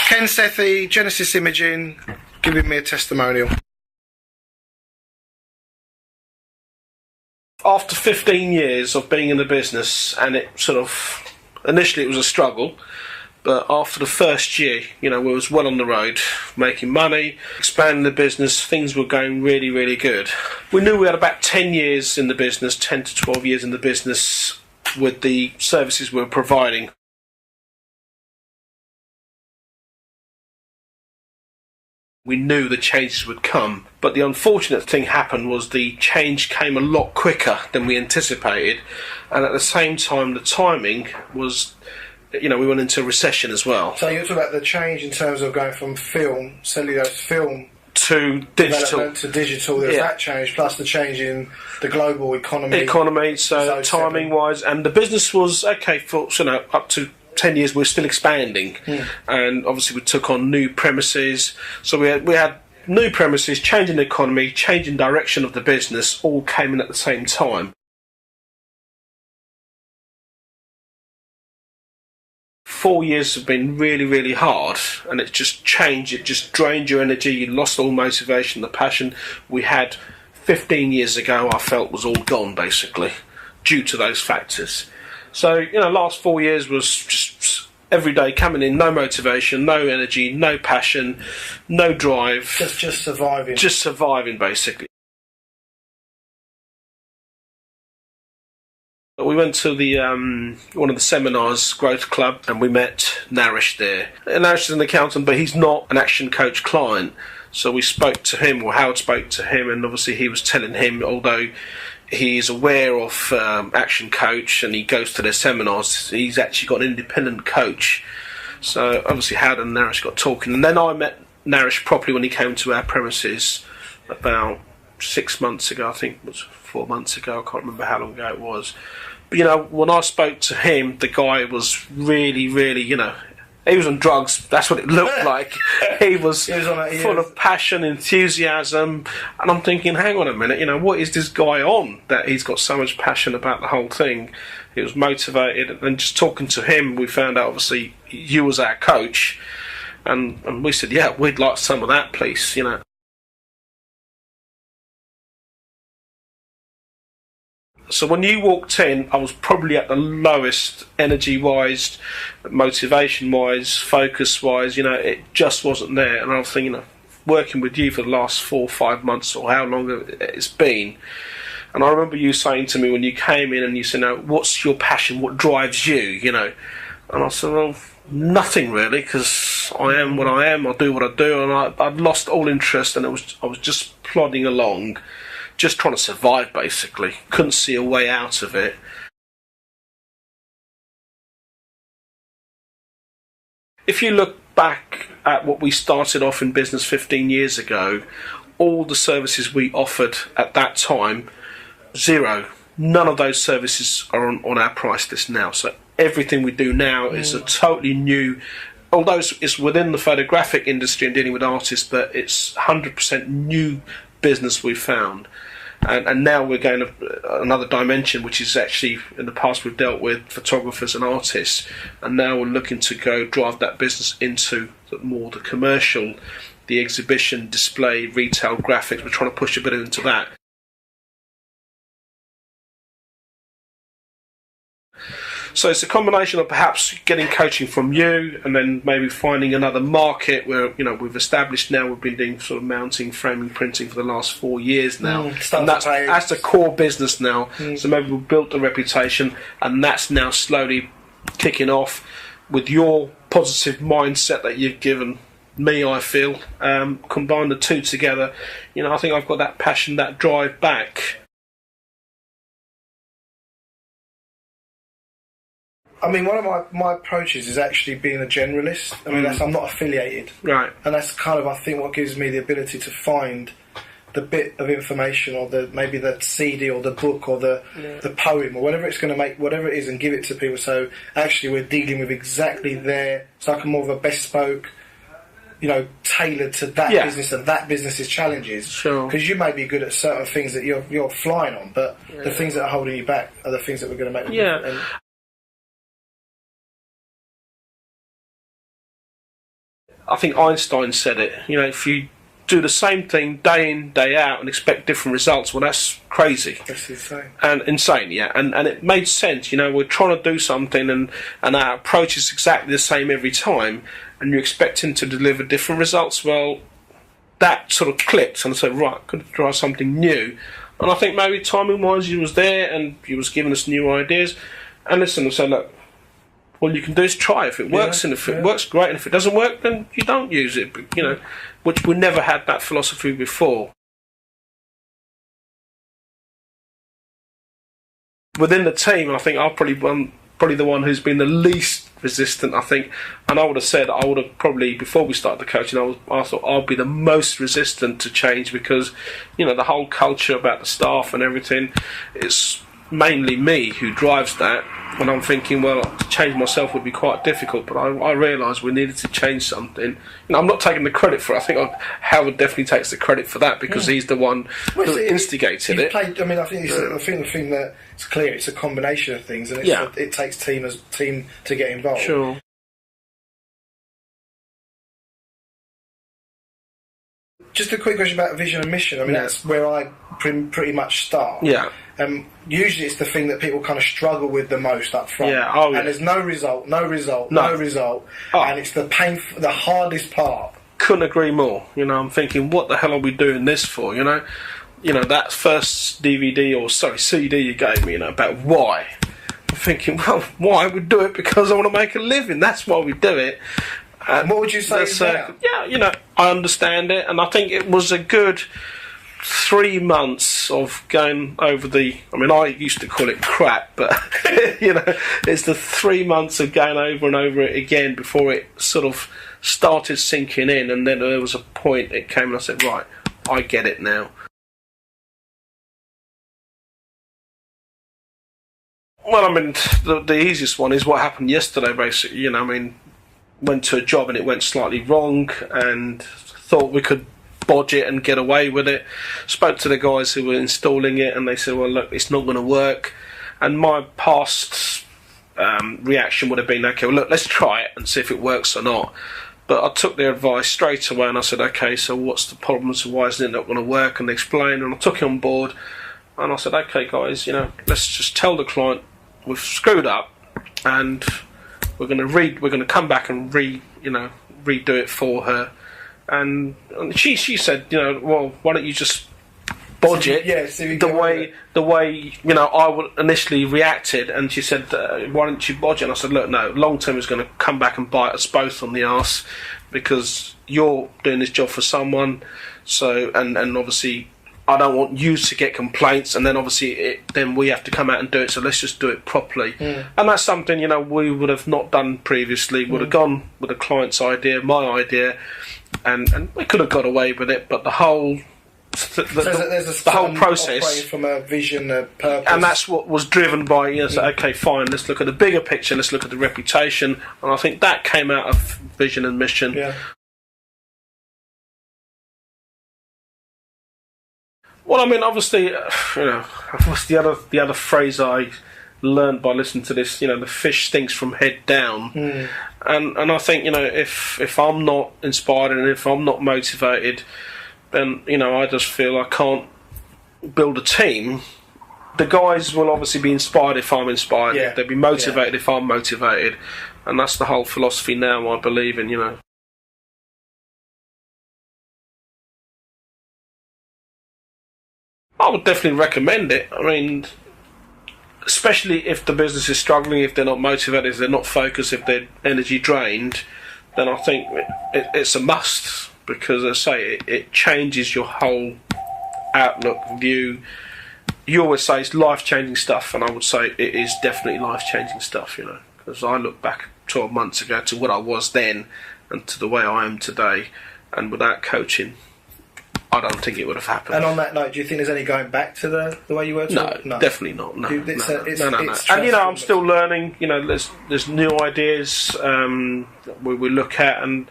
Ken Sethi, Genesis Imaging, giving me a testimonial. After 15 years of being in the business, and it sort of, initially it was a struggle, but after the first year, we was well on the road, making money, expanding the business, things were going really, really good. We knew we had about 10 years in the business, 10 to 12 years in the business with the services we were providing. We knew the changes would come, but the unfortunate thing happened was the change came a lot quicker than we anticipated, and at the same time the timing was, we went into a recession as well. So you're talking about the change in terms of going from film, cellulose film, to digital. There's that change, plus the change in the global economy. So timing-wise, and the business was okay for up to 10 years. We're still expanding, and obviously we took on new premises. So we had new premises, changing the economy, changing direction of the business, all came in at the same time. Four years have been really, really hard, and it just changed. It just drained your energy. You lost all motivation, the passion we had 15 years ago. I felt was all gone basically, due to those factors. So last 4 years was just every day coming in, no motivation, no energy, no passion, no drive. Just surviving. Just surviving basically. We went to the one of the seminars, Growth Club, and we met Naresh there. Naresh is an accountant, but he's not an action coach client. So we spoke to him, or Howard spoke to him, and obviously he was telling him, although he's aware of action coach and he goes to their seminars, he's actually got an independent coach. So obviously Howard and Naresh got talking, and then I met Naresh properly when he came to our premises about 6 months ago. I think it was 4 months ago. I can't remember how long ago it was. But when I spoke to him, the guy was really, really, he was on drugs. That's what it looked like. He was full of passion, enthusiasm, and I'm thinking, hang on a minute, what is this guy on that he's got so much passion about the whole thing? He was motivated, and just talking to him, we found out obviously you was our coach, and we said, yeah, we'd like some of that, please, So when you walked in, I was probably at the lowest energy-wise, motivation-wise, focus-wise. It just wasn't there. And I was thinking, working with you for the last 4 or 5 months, or how long it's been. And I remember you saying to me when you came in, and you said, "Now, what's your passion? What drives you?" And I said, "Well, nothing really, because I am what I am. I do what I do, and I'd lost all interest, and I was just plodding along." Just trying to survive, basically. Couldn't see a way out of it. If you look back at what we started off in business 15 years ago, all the services we offered at that time, zero. None of those services are on our price list now. So everything we do now is a totally new, although it's within the photographic industry and dealing with artists, but it's 100% new business we've found. And now we're going to another dimension, which is actually in the past we've dealt with photographers and artists, and now we're looking to go drive that business into more the commercial, the exhibition, display, retail, graphics. We're trying to push a bit into that. So it's a combination of perhaps getting coaching from you, and then maybe finding another market where we've established now. We've been doing sort of mounting, framing, printing for the last 4 years now, and that's the core business now. So maybe we've built a reputation, and that's now slowly kicking off with your positive mindset that you've given me. I feel combine the two together. I think I've got that passion, that drive back. I mean, one of my approaches is actually being a generalist. I mean, I'm not affiliated. Right. And that's kind of, I think, what gives me the ability to find the bit of information, or maybe the CD or the book or the poem or whatever it's going to make, whatever it is, and give it to people. So actually we're dealing with exactly it's like more of a bespoke, tailored to that business and that business's challenges. Sure. Because you may be good at certain things that you're flying on, but the things that are holding you back are the things that we're going to make. Yeah. I think Einstein said it. You know, if you do the same thing day in, day out and expect different results, well, that's crazy. That's insane. And insane, yeah. And it made sense. You know, we're trying to do something and our approach is exactly the same every time, and you're expecting to deliver different results. Well, that sort of clicked, and I said, right, could try something new. And I think maybe timing-wise, he was there, and he was giving us new ideas. And listen, I said, look, all you can do is try. If it works, and if it works, great. And if it doesn't work, then you don't use it. But, you know, which we never had that philosophy before. Within the team, I think I'm probably the one who's been the least resistant, I think. And I would have said, I would have probably, before we started the coaching, I thought I'll be the most resistant to change, because, you know, the whole culture about the staff and everything, it's mainly me who drives that. And I'm thinking, well, to change myself would be quite difficult, but I realised we needed to change something. You know, I'm not taking the credit for it. I think Howard definitely takes the credit for that, because he's the one who instigated it. I think the thing that it's clear, it's a combination of things, and it takes team to get involved. Sure. Just a quick question about vision and mission. I mean, that's where I pretty much start. Yeah. Usually it's the thing that people kind of struggle with the most up front. Yeah. And there's no result. And it's the hardest part. Couldn't agree more. You know, I'm thinking, what the hell are we doing this for? You know, that first CD you gave me, you know, about why. I'm thinking, well, why? We do it because I want to make a living. That's why we do it. And what would you say now? Yeah, you know, I understand it, and I think it was a good 3 months of going over I used to call it crap, but, you know, it's the 3 months of going over and over it again before it sort of started sinking in, and then there was a point it came and I said, right, I get it now. Well, I mean, the easiest one is what happened yesterday, basically. You know, I mean, went to a job and it went slightly wrong and thought we could bodge it and get away with it. Spoke to the guys who were installing it and they said, well, look, it's not going to work. And my past reaction would have been, okay, well, look, let's try it and see if it works or not. But I took their advice straight away and I said, okay, so what's the problem? So why isn't it not going to work? And they explained, and I took it on board and I said, okay, guys, you know, let's just tell the client we've screwed up and we're going to come back and redo it for her. And she said, you know, well, why don't you just bodge it? Yeah, the way you know I would initially reacted. And she said, why don't you bodge it? And I said, look, no, long term is going to come back and bite us both on the arse, because you're doing this job for someone. So and obviously, I don't want you to get complaints, and then obviously then we have to come out and do it, so let's just do it properly. And that's something, you know, we would have not done previously. Would have gone with the client's idea, my idea, and we could have got away with it, but the whole the whole process from a vision, a purpose, and that's what was driven by, you know, so, okay, fine, let's look at the bigger picture, let's look at the reputation, and I think that came out of vision and mission. Yeah. Well, I mean, obviously, you know, what's the other phrase I learned by listening to this? You know, the fish stinks from head down, and I think, you know, if I'm not inspired and if I'm not motivated, then, you know, I just feel I can't build a team. The guys will obviously be inspired if I'm inspired. Yeah. They'll be motivated if I'm motivated, and that's the whole philosophy now I believe in. You know. I would definitely recommend it. I mean, especially if the business is struggling, if they're not motivated, if they're not focused, if they're energy drained, then I think it's a must, because, as I say, it changes your whole outlook, view. You always say it's life-changing stuff, and I would say it is definitely life-changing stuff, you know, because I look back 12 months ago to what I was then and to the way I am today, and without coaching, I don't think it would have happened. And on that note, do you think there's any going back to the way you were? No, definitely not. No. No. And, you know, I'm still learning. You know, there's new ideas we look at, and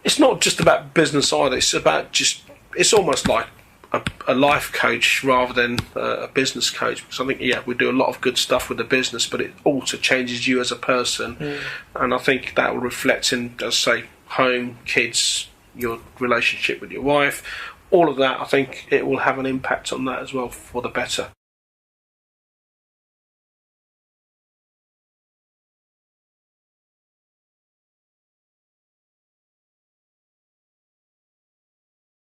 it's not just about business either. It's almost like a life coach rather than a business coach. Because I think, yeah, we do a lot of good stuff with the business, but it also changes you as a person. And I think that will reflect in, as I say, home, kids, your relationship with your wife, all of that, I think it will have an impact on that as well for the better.